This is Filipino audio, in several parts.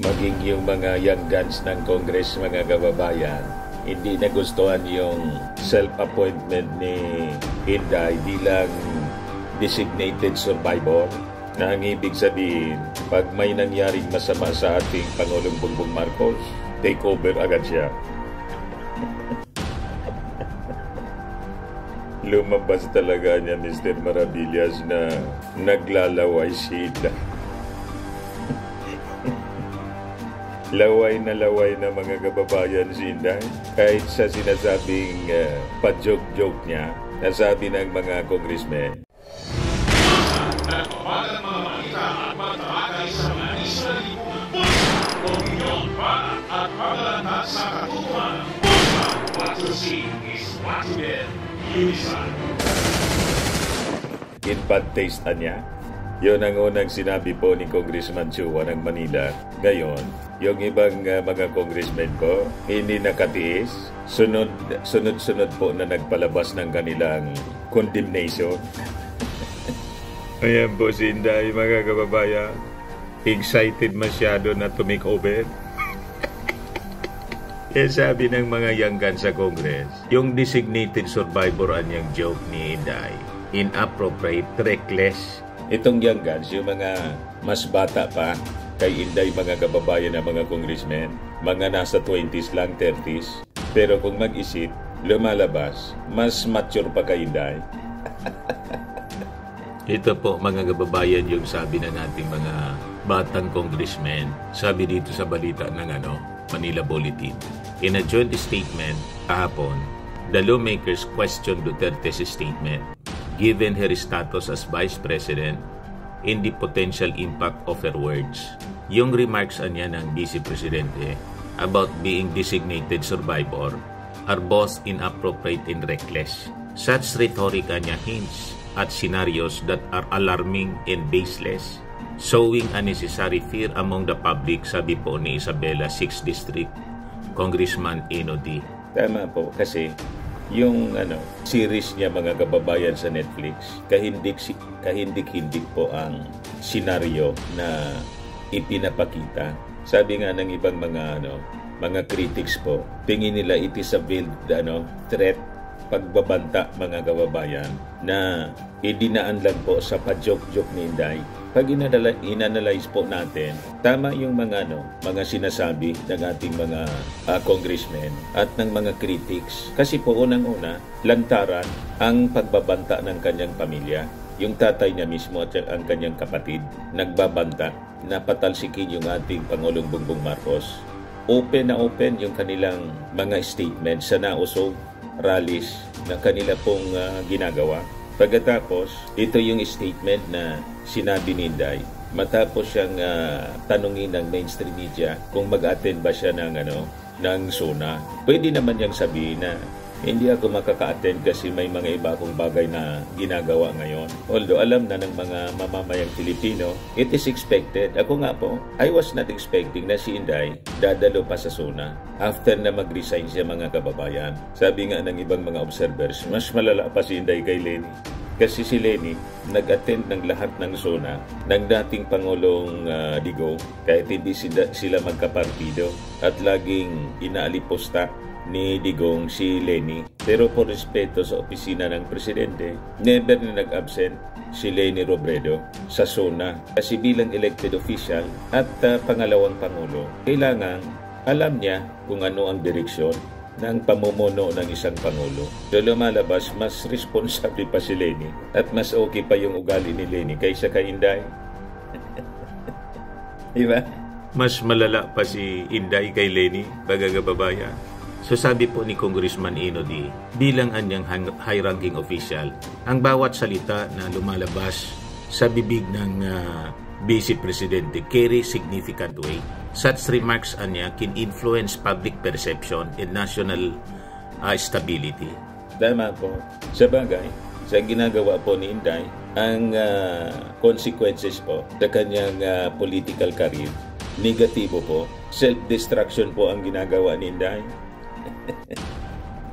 maging yung mga young guns ng Congress, mga kababayan, hindi nagustuhan yung self-appointment ni Inday bilang designated survivor, na ang ibig sabihin, pag may nangyaring masama sa ating Pangulong Bongbong Marcos, take over agad siya. Lumabas talaga niya, Mr. Maravillas, na naglalaway sila. Laway na mga kababayan si Inday. Kahit sa sinasabing pa-joke-joke niya, nasabi ng mga congressmen. Nagpapagal mga malita at magtabagay sa mga Israeli opinion para at pagalantad sa katutuhan. What you see is what you get. Unisan. In bad taste niya. Yun ang unang sinabi po ni Congressman Chua ng Manila. Ngayon, yung ibang mga congressmen po, hindi nakatiis. Sunod-sunod po na nagpalabas ng kanilang condemnation. Ayan po si Inday, mga kababayan. Excited masyado na to make over. Kaya sabi ng mga young guns sa Congress, yung designated survivor anyang joke ni Inday, inappropriate, reckless. Itong young guns, yung mga mas bata pa kay Inday, mga kababayan na mga congressmen, mga nasa 20s lang, 30s. Pero kung mag-isip, lumalabas, mas mature pa kay Inday. Ito po, mga kababayan, yung sabi na nating mga batang congressmen, sabi dito sa balita ng Manila Bulletin. In a joint statement kahapon, the lawmakers questioned Duterte's statement given her status as Vice President in the potential impact of her words. Yung remarks niya ng Vice Presidente about being designated survivor are both inappropriate and reckless. Such rhetoric niya hints at scenarios that are alarming and baseless, sowing unnecessary fear among the public, sabi po ni Isabela 6th District Congressman Eno D. Tama po, kasi yung series niya, mga kababayan, sa Netflix, kahindik-hindik po ang senaryo na ipinapakita. Sabi nga ng ibang mga critics po, tingin nila it is a veiled threat, pagbabanta, mga kababayan, na idinaan lang po sa pa-joke-joke ni Inday. Pag inanalyze po natin, tama yung mga sinasabi ng ating mga congressmen at ng mga critics. Kasi po unang-una, lantaran ang pagbabanta ng kanyang pamilya. Yung tatay niya mismo at ang kanyang kapatid, nagbabanta na patalsikin yung ating Pangulong Bongbong Marcos. Open na open yung kanilang mga statements sa nausog rallies na kanila pong ginagawa. Pagkatapos, ito yung statement na sinabi ni Inday matapos siyang tanungin ng mainstream media kung mag-attend ba siya ng SONA. Pwede naman niyang sabihin na hindi ako makaka-attend kasi may mga iba akong bagay na ginagawa ngayon. Although alam na ng mga mamamayang Pilipino, it is expected. Ako nga po, I was not expecting na si Inday dadalo pa sa SONA after na mag-resign siya, mga kababayan. Sabi nga ng ibang mga observers, mas malala pa si Inday kay Leni. Kasi si Leni nag-attend ng lahat ng SONA ng dating Pangulong Digong, kahit hindi sila magkapartido, at laging inaaliposta ni Digong si Leni. Pero por respeto sa opisina ng presidente, never na nag-absent si Leni Robredo sa SONA. Kasi bilang elected official at pangalawang Pangulo, kailangan alam niya kung ano ang direksyon ng pamumuno ng isang Pangulo. So lumalabas, mas responsable pa si Leni at mas okay pa yung ugali ni Leni kaysa kay Inday. Diba? Mas malala pa si Inday kay Leni, mga kababayan. So sabi po ni Congressman Eno D, bilang anyang high-ranking official, ang bawat salita na lumalabas sa bibig ng Vice Presidente carry significant weight. Such remarks anya can influence public perception and national stability. Tama po. Sa bagay, sa ginagawa po ni Inday, ang consequences po sa kanyang political career, negatibo po. Self-destruction po ang ginagawa ni Inday.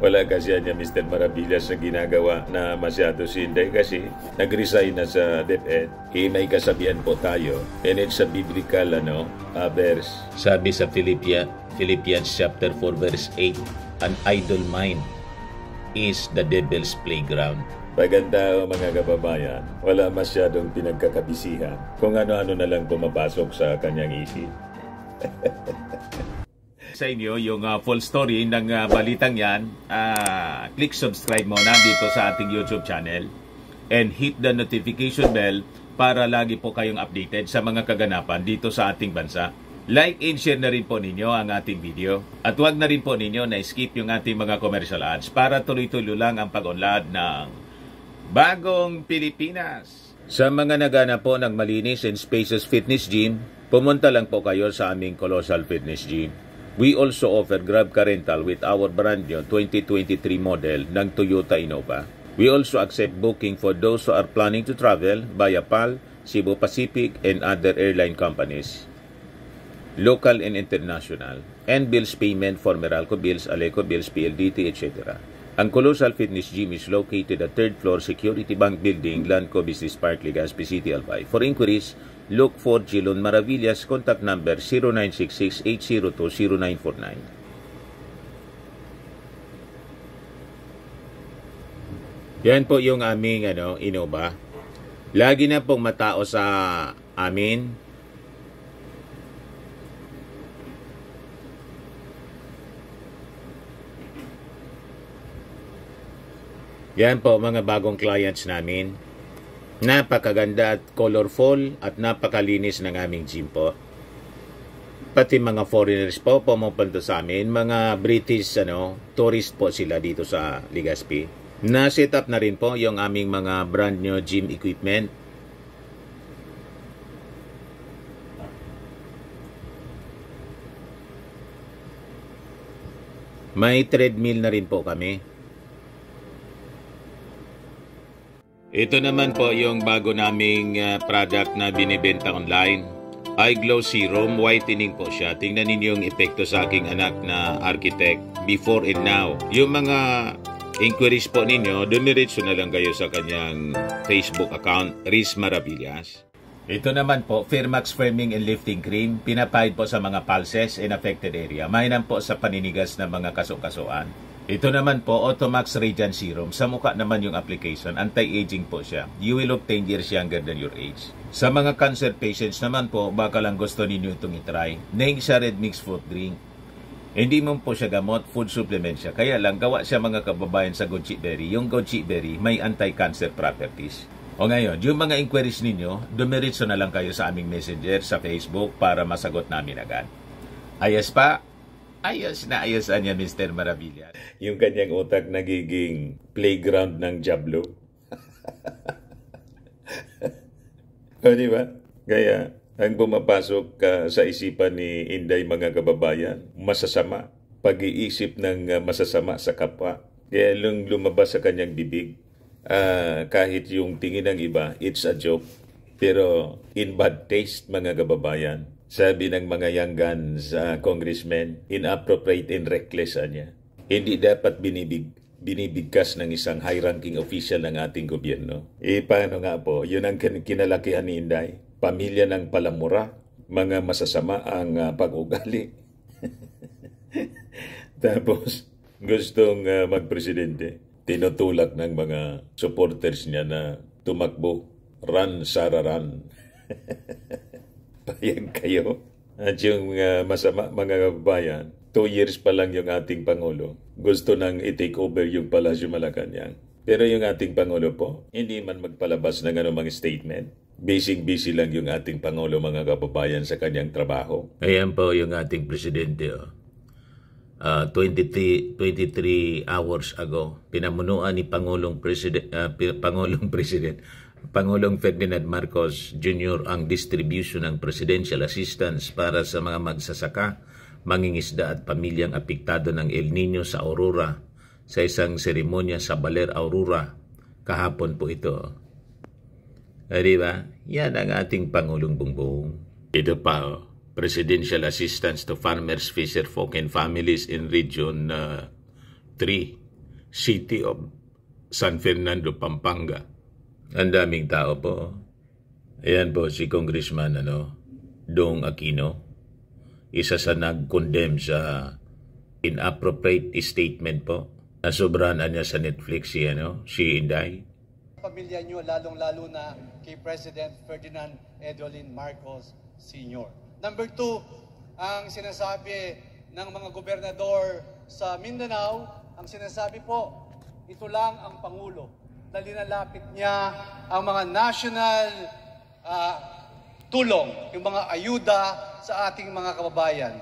Wala kasi niya Mr. Maravillas na ginagawa na masyado si Inday kasi nag-resign na sa DepEd. May kasabihan po tayo and it's a biblical verse. Sabi sa Philippians chapter 4 verse 8, an idle mind is the devil's playground. Paganda mga kababayan, wala masyadong pinagkakabisihan kung ano-ano na lang pumapasok sa kanyang isip. Sa inyo yung full story ng balitang yan, click subscribe muna dito sa ating YouTube channel and hit the notification bell para lagi po kayong updated sa mga kaganapan dito sa ating bansa. Like and share na rin po ninyo ang ating video at huwag na rin po ninyo na skip yung ating mga commercial ads para tuloy-tuloy lang ang pag-unlad ng Bagong Pilipinas. Sa mga nagana po ng malinis and spacious fitness gym, pumunta lang po kayo sa aming Colossal Fitness Gym. We also offer Grab Car Rental with our brand new 2023 model ng Toyota Innova. We also accept booking for those who are planning to travel via PAL, Cebu Pacific, and other airline companies, local and international, and bills payment for Meralco Bills, Aleco Bills, PLDT, etc. Ang Colossal Fitness Gym is located at 3rd floor Security Bank Building, Lanco Business Park, Legazpi City, Albay. For inquiries, look for Jilon Maravillas, contact number 0966-802-0949. Yan po yung aming Innova. Lagi na pong matao sa amin. Yan po mga bagong clients namin. Napakaganda at colorful at napakalinis ng aming gym po. Pati mga foreigners po pumupunta sa amin, mga British tourist po sila dito sa Legazpi. Na-set up na rin po yung aming mga brand new gym equipment. May treadmill na rin po kami. Ito naman po yung bago naming product na binibenta online. Eye Glow Serum, whitening po siya. Tingnan ninyo yung epekto sa aking anak na architect before and now. Yung mga inquiries po ninyo, dumiretso na lang kayo sa kanyang Facebook account, Riz Maravillas. Ito naman po, Firmax Firming and Lifting Cream, pinapahid po sa mga pulses in affected area. Mainam po sa paninigas ng mga kaso-kasuan. Ito naman po, Automax Radiant Serum. Sa mukha naman yung application, anti-aging po siya. You will look 10 years younger than your age. Sa mga cancer patients naman po, baka lang gusto ninyo itong itry. Naing siya red mixed fruit drink. Hindi mo po siya gamot, food supplement siya. Kaya lang, gawa siya mga kababayan sa goji berry. Yung goji berry may anti-cancer properties. O ngayon, yung mga inquiries ninyo, dumiretso na lang kayo sa aming messenger sa Facebook para masagot namin agad. Ayos pa? Ayos na ayos niya Mr. Maravilla. Yung kanyang utak nagiging playground ng Diablo. O diba? Kaya ang pumapasok sa isipan ni Inday mga kababayan, masasama. Pag-iisip ng masasama sa kapwa. Kaya lumabas sa kanyang bibig. Kahit yung tingin ng iba, it's a joke. Pero in bad taste mga kababayan, sabi ng mga young guns, congressmen, inappropriate and reckless niya. Hindi dapat binibigkas ng isang high-ranking official ng ating gobyerno. Paano nga po? Yun ang kinalakihan ni Inday. Pamilya ng palamura, mga masasama ang pag-ugali. Tapos, gustong magpresidente. Tinutulak ng mga supporters niya na tumakbo. Run, Sara, run. Payag kayo. At yung masama mga kababayan, 2 years pa lang yung ating Pangulo. Gusto nang i-take over yung Palasyo Malacanang. Pero yung ating Pangulo po, hindi man magpalabas ng anumang statement. Busy lang yung ating Pangulo mga kababayan sa kanyang trabaho. Ayan po yung ating Presidente. 23 hours ago, pinamunuan ni Pangulong Ferdinand Marcos Jr. ang distribution ng presidential assistance para sa mga magsasaka, mangingisda at pamilyang apektado ng El Nino sa Aurora sa isang seremonya sa Baler, Aurora. Kahapon po ito. Diba? Yan ang ating Pangulong Bongbong. Ito pa, presidential assistance to farmers, fisherfolk, and families in Region 3. city of San Fernando, Pampanga. Ang daming tao po. Ayan po si Congressman Dong Aquino. Isa sa nag-condemn sa inappropriate statement po. Nasobrahan niya sa Netflix si Inday. Pamilya nyo, lalong-lalo na kay President Ferdinand Edwin Marcos Sr. Number 2, ang sinasabi ng mga gobernador sa Mindanao, ang sinasabi po, ito lang ang Pangulo. Dahil nalapit niya ang mga national tulong, yung mga ayuda sa ating mga kababayan.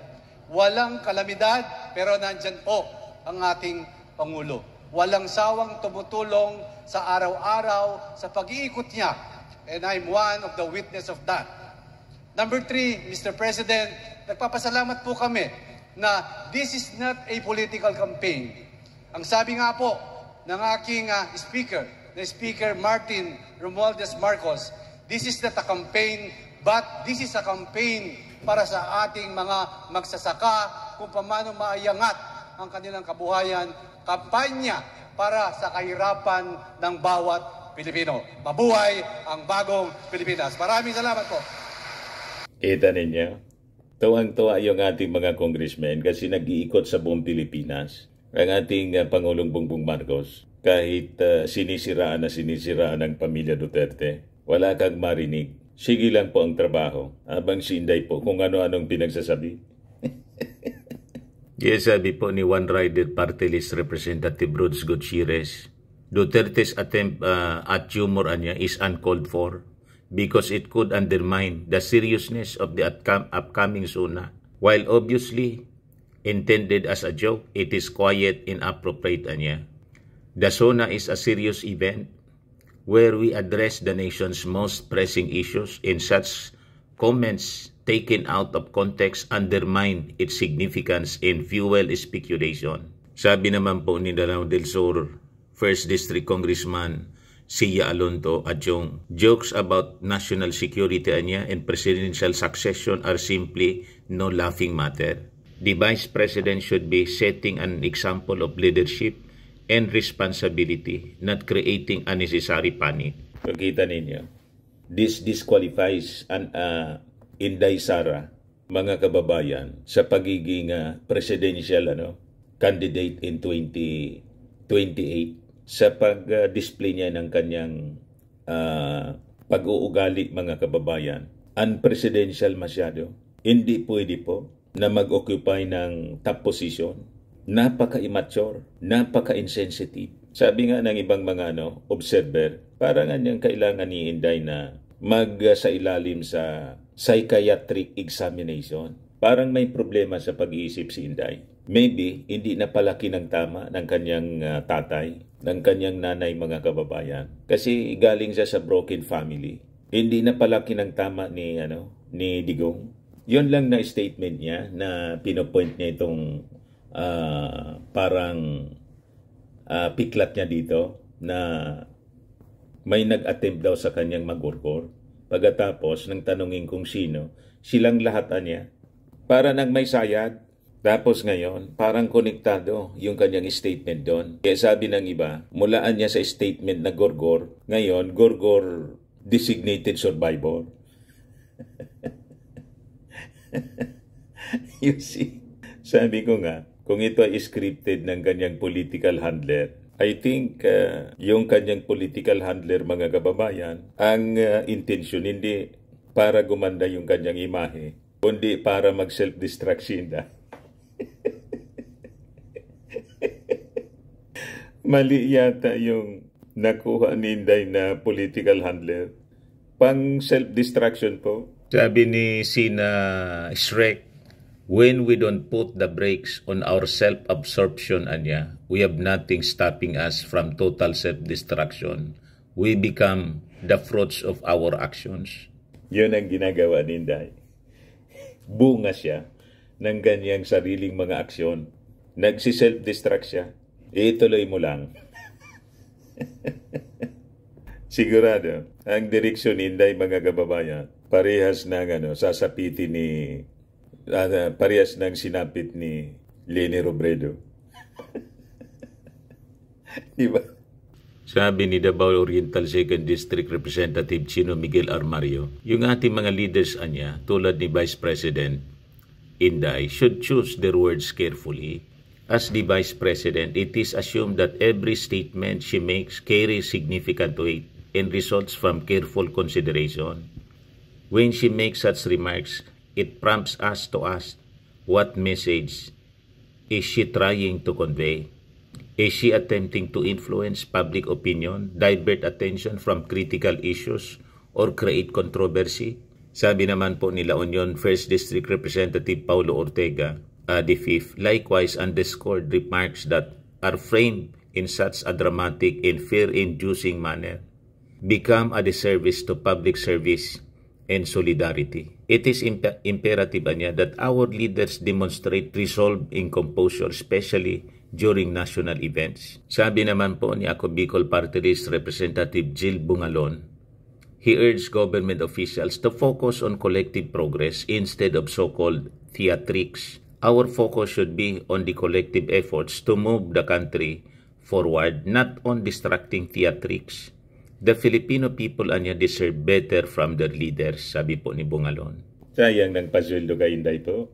Walang kalamidad, pero nandyan po ang ating Pangulo. Walang sawang tumutulong sa araw-araw sa pag-iikot niya. And I'm one of the witness of that. Number 3, Mr. President, nagpapasalamat po kami na this is not a political campaign. Ang sabi nga po ng aking speaker, na Speaker Martin Romualdez Marcos, this is not a campaign, but this is a campaign para sa ating mga magsasaka kung paano maiangat ang kanilang kabuhayan, kampanya para sa kahirapan ng bawat Pilipino. Mabuhay ang bagong Pilipinas. Maraming salamat po. Kita ninyo, tuwang-tuwa yung ating mga congressmen kasi nag-iikot sa buong Pilipinas. Ang ating Pangulong Bongbong Marcos, kahit sinisiraan ng pamilya Duterte, wala kang marinig. Sige lang po ang trabaho. Habang si Inday po kung ano-anong pinagsasabi. Yes, sabi po ni One Rider Party List Representative Rods Gutierrez, Duterte's attempt at humor niya is uncalled for because it could undermine the seriousness of the upcoming SONA. While obviously intended as a joke, it is quite inappropriate niya. The SONA is a serious event where we address the nation's most pressing issues, in such comments taken out of context undermine its significance and fuel speculation. Sabi naman po ni Danao del Sur, 1st District Congressman Sia Alonto Adjong, jokes about national security niya and presidential succession are simply no laughing matter. The Vice President should be setting an example of leadership and responsibility, not creating unnecessary panic. Kita ninyo, this disqualifies an Inday Sara, mga kababayan, sa pagiging presidential candidate in 2028 sa pag-display niya ng kanyang pag-uugali, mga kababayan. Unpresidential masyado. Hindi pwede po na mag-occupy ng top position. Napaka-immature, napaka-insensitive. Sabi nga ng ibang mga observer, parang niyang kailangan ni Inday na sa ilalim sa psychiatric examination. Parang may problema sa pag-iisip si Inday. Maybe hindi na palaki ng tama ng kanyang tatay, ng kanyang nanay, mga kababayan. Kasi galing siya sa broken family. Hindi na palaki ng tama ni Digong. Yun lang na statement niya na pinopoint niya itong parang piklat niya dito na may nag-attempt daw sa kanyang magurkor. Pagkatapos nang tanungin kung sino, silang lahat niya. Para nang may sayad. Tapos ngayon, parang konektado yung kanyang statement doon. Kaya sabi ng iba, mulaan niya sa statement na gorgor. Ngayon, gorgor designated survivor. You see, sabi ko nga, kung ito ay scripted ng kanyang political handler, I think yung kanyang political handler, mga kababayan, ang intention hindi para gumanda yung kanyang imahe, kundi para mag-self-destruction na. Mali yata yung nakuha ni Inday na political handler. Pang self-destruction po. Sabi ni Sina Shrek, when we don't put the brakes on our self-absorption, we have nothing stopping us from total self-destruction. We become the fruits of our actions. Yun ang ginagawa ni Inday. Bunga siya ng ganyang sariling mga aksyon. Nagsi-self-destruct siya. Ituloy mo lang. Sigurado, ang direksyon ni Inday, mga kababayan, parehas ng sasapitin ni parehas ng sinapit ni Leni Robredo. Di ba? Sabi ni Davao Oriental 2nd District Representative Chino Miguel Armario, yung ating mga leaders anya, tulad ni Vice President Inday, should choose their words carefully. As the Vice President, it is assumed that every statement she makes carries significant weight and results from careful consideration. When she makes such remarks, it prompts us to ask, what message is she trying to convey? Is she attempting to influence public opinion, divert attention from critical issues, or create controversy? Sabi naman po ni La Union 1st District Representative Paulo Ortega, the 5th, likewise underscored remarks that are framed in such a dramatic and fear-inducing manner become a disservice to public service and solidarity. It is imperative niya that our leaders demonstrate resolve and composure, especially during national events. Sabi naman po ni Ako Bicol Party List Representative Jill Bungalon, he urged government officials to focus on collective progress instead of so-called theatrics. Our focus should be on the collective efforts to move the country forward, not on distracting theatrics. The Filipino people anya deserve better from their leaders, sabi po ni Bungalon. Sayang ng pasweldo kay Inday po.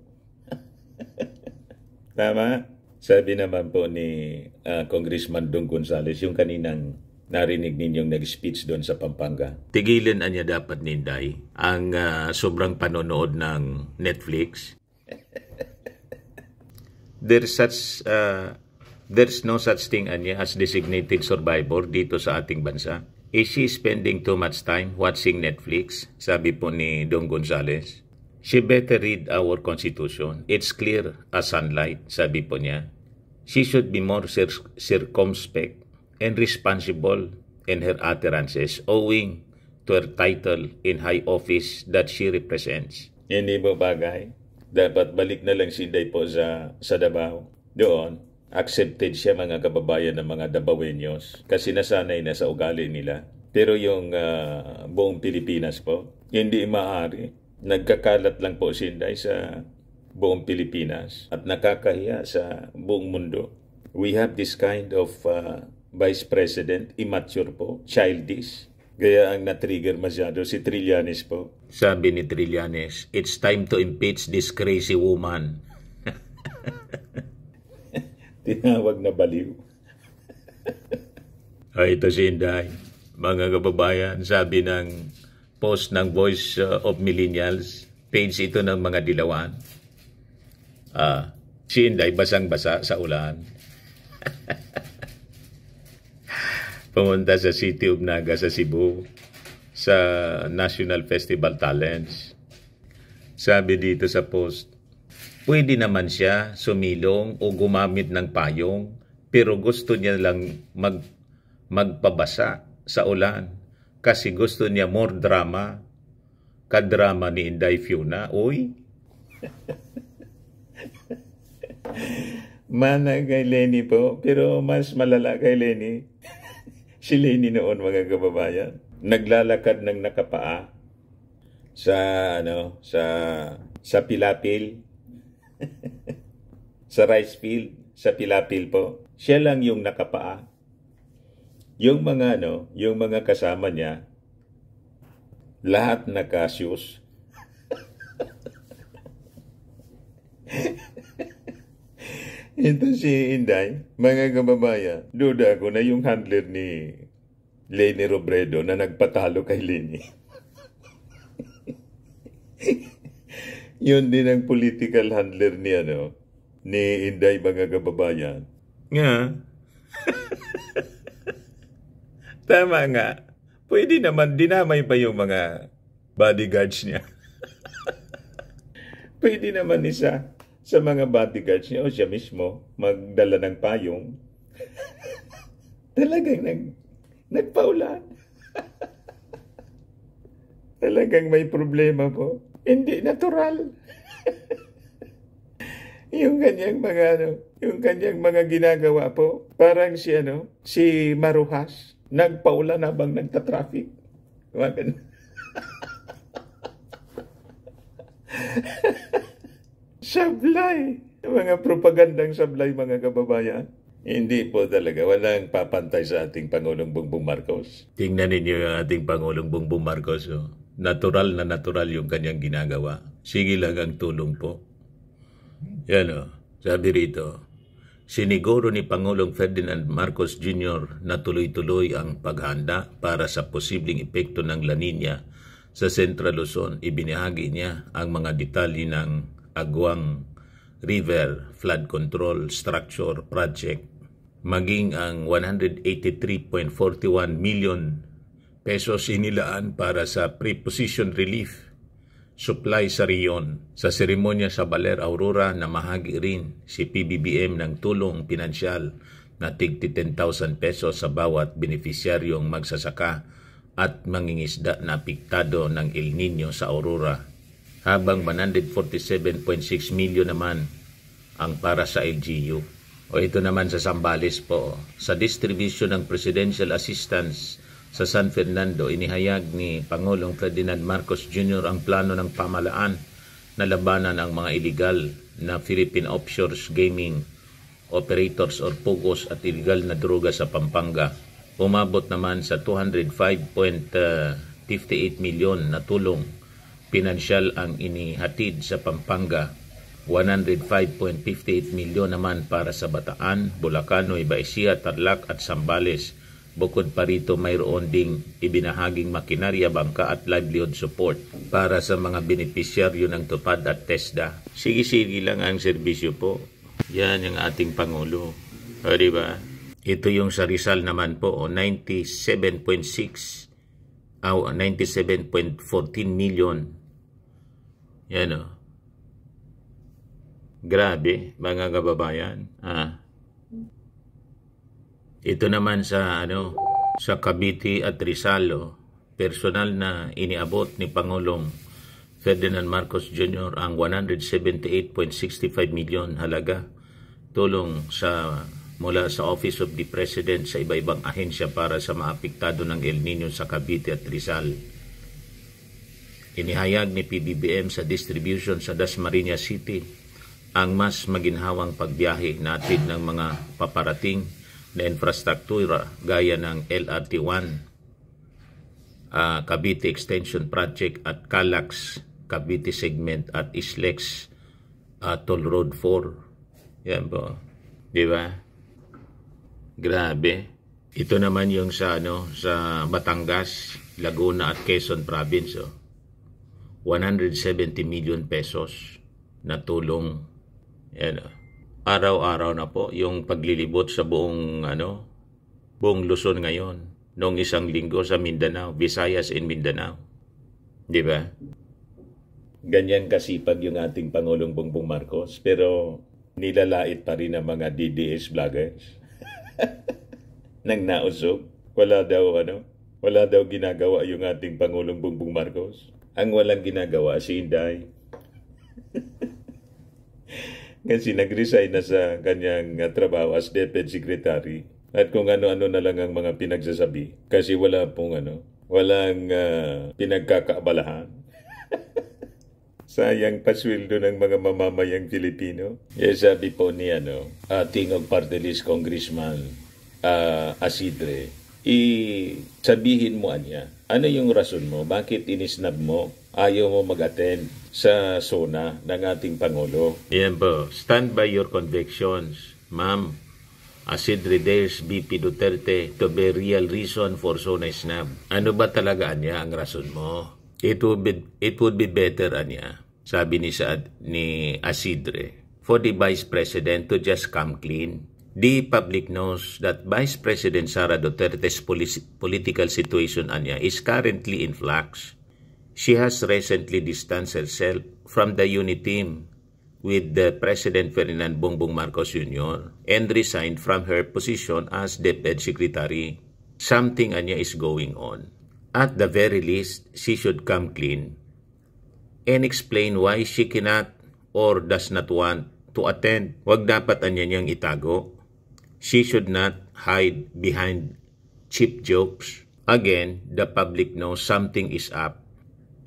Tama? Sabi naman po ni Congressman Dong Gonzales, yung kaninang narinig ninyong nag-speech doon sa Pampanga. Tigilan anya dapat ni Inday ang sobrang panonood ng Netflix. There's no such thing anya as designated survivor dito sa ating bansa. Is she spending too much time watching Netflix? Sabi po ni Dong Gonzales. She better read our Constitution. It's clear as sunlight, sabi po niya. She should be more circumspect and responsible in her utterances owing to her title in high office that she represents. Hindi mo bagay? Dapat balik na lang si Inday po sa Davao. Doon, accepted siya mga kababayan ng mga Davaoeños kasi nasanay na sa ugali nila. Pero yung buong Pilipinas po, hindi maaari. Nagkakalat lang po si Inday sa buong Pilipinas at nakakahiya sa buong mundo. We have this kind of Vice President, immature po, childish. Kaya ang na-trigger masyado si Trillanes po. Sabi ni Trillanes, it's time to impeach this crazy woman. Tinawag na baliw. Ay, ito si Inday. Mga kababayan, sabi ng post ng Voice of Millennials, page ito ng mga dilawan. Si Inday basang-basa sa ulan. Pumunta sa City of Naga sa Cebu sa National Festival Talents. Sabi dito sa post, pwede naman siya sumilong o gumamit ng payong pero gusto niya lang magpabasa sa ulan. Kasi gusto niya more drama. Kadrama ni Inday Fiona. Uy! Mana kay Lenny po. Pero mas malala kay Lenny. Si Lenny noon mga kababayan. Naglalakad ng nakapaa sa pilapil. Sa rice field. Sa pilapil po. Siya lang yung nakapaa. Yung mga kasama niya, lahat naka-shoes. Ito si Inday, mga kababayan, duda ako na yung handler ni Lenny Robredo na nagpatalo kay Lenny. Yun din ang political handler ni Inday, mga kababayan. Nga. Tama nga. Pwede naman dinamay pa yung mga bodyguards niya. Pwede naman isa sa mga bodyguards niya o siya mismo magdala ng payong. Talagang nagpaulan. Talagang may problema po. Hindi natural. Yung kanyang mga ginagawa po, parang si Maruhas. Nagpaulan habang nagta-traffic. Sablay. Mga propagandang sablay, mga kababayan. Hindi po talaga. Walang papantay sa ating Pangulong Bongbong Marcos. Tingnan ninyo yung ating Pangulong Bongbong Marcos. Oh. Natural na natural yung kanyang ginagawa. Sige lang ang tulong po. Yan o, sabi rito, siniguro ni Pangulong Ferdinand Marcos Jr. na tuloy-tuloy ang paghanda para sa posibleng epekto ng La Nina sa Central Luzon. Ibinahagi niya ang mga detalye ng Agawang River Flood Control Structure Project, maging ang 183.41 million pesos inilaan para sa preposition relief supply sa riyon. Sa seremonya sa Baler Aurora na mahagi rin si PBBM ng tulong pinansyal na tig 10,000 pesos sa bawat benepisyaryong magsasaka at mangingisda na apektado ng El Nino sa Aurora, habang 147.6 milyon naman ang para sa LGU. O ito naman sa Zambales po, sa distribution ng Presidential Assistance sa San Fernando, inihayag ni Pangulong Ferdinand Marcos Jr. ang plano ng pamahalaan na labanan ang mga illegal na Philippine offshore gaming operators or POGOs at illegal na droga sa Pampanga. Umabot naman sa 205.58 milyon na tulong pinansyal ang inihatid sa Pampanga. 105.58 milyon naman para sa Bataan, Bulacan, Nueva Ecija, Tarlac at Zambales. Bukod pa rito, mayroon ding ibinahaging makinarya, bangka at livelihood support para sa mga benepisyaryo ng TUPAD at TESDA. Sige-sige lang ang serbisyo po. Yan ang ating Pangulo. O diba? Ito yung sa Rizal naman po, 97.6 97.14 million. Yan o. Grabe, mga kababayan. Ito naman sa sa Cavite at Rizal, personal na iniabot ni Pangulong Ferdinand Marcos Jr. ang 178.65 milyon halaga tulong mula sa Office of the President sa iba-ibang ahensya para sa maapektado ng El Nino sa Cavite at Rizal. Inihayag ni PBBM sa distribution sa Dasmariñas City ang mas maginhawang pagbiyahe natin ng mga paparating na infrastruktura gaya ng LRT-1, Cavite Extension Project at Calax Cavite Segment at Islex Toll Road 4. Yan po. Di ba? Grabe. Ito naman yung sa Batangas, Laguna at Quezon Province. 170 million pesos na tulong. Yan. Araw-araw na po yung paglilibot sa buong Luzon ngayon. Noong isang linggo sa Mindanao, Visayas and Mindanao. Di ba? Ganyan kasipag yung ating Pangulong Bongbong Marcos, pero nilalait pa rin ang mga DDS vloggers. Nang nausog, wala daw ginagawa yung ating Pangulong Bongbong Marcos. Ang walang ginagawa si Inday. Kasi nag-resign na sa kanyang trabaho as DepEd Secretary. At kung ano-ano na lang ang mga pinagsasabi. Kasi walang pinagkakaabalahan. Sayang pasweldo ng mga mamamayang Pilipino. Sabi po ni ating party list Congressman Asidre, sabihin mo niya, ano yung rason mo? Bakit inisnab mo? Ayaw mo mag-attend sa SONA ng ating Pangulo? Yan po. Stand by your convictions, Ma'am Asidre Dares BP Duterte to be real reason for SONA snub. Ano ba talaga niya ang rason mo? It would be better niya, sabi ni Asidre, for the Vice President to just come clean. The public knows that Vice President Sara Duterte's political situation is currently in flux. She has recently distanced herself from the unit team with the President Ferdinand Bongbong Marcos Jr. and resigned from her position as DepEd Secretary. Something is going on. At the very least, she should come clean and explain why she cannot or does not want to attend. Wag dapat niyang itago. She should not hide behind cheap jokes. Again, the public knows something is up.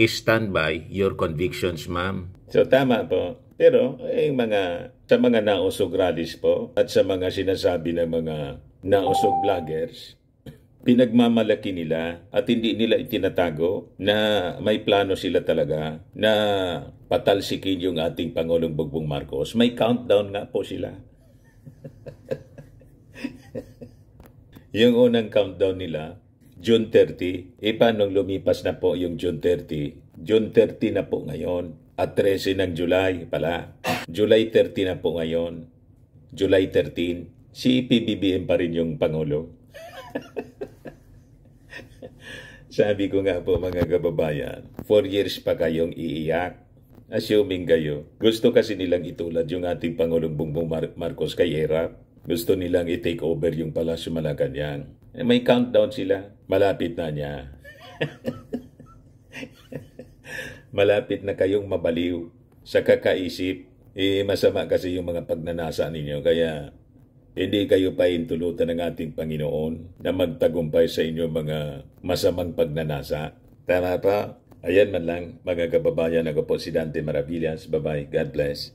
Stand by your convictions, ma'am. So tama po. Pero sa mga nausog rallies po at sa mga sinasabi ng mga nausog vloggers, pinagmamalaki nila at hindi nila itinatago na may plano sila talaga na patalsikin yung ating Pangulong Bongbong Marcos. May countdown nga po sila. Yung unang countdown nila, June 30. Paano lumipas na po yung June 30? June 30 na po ngayon. At 13 ng July pala. July 30 na po ngayon. July 13. Si PBBM pa rin yung Pangulo. Sabi ko nga po mga kababayan, 4 years pa kayong iiyak. Assuming kayo, gusto kasi nilang itulad yung ating Pangulong Bongbong Marcos kay ERAP. Gusto nilang i-take over yung Palasyo Malacanang. May countdown sila. Malapit na niya. Malapit na kayong mabaliw sa kakaisip. Masama kasi yung mga pagnanasa ninyo. Kaya hindi kayo pahintulutan ng ating Panginoon na magtagumpay sa inyong mga masamang pagnanasa. Tama pa? Ayan man lang, mga kababayan. Ako po si Dante Maravillas. Bye-bye. God bless.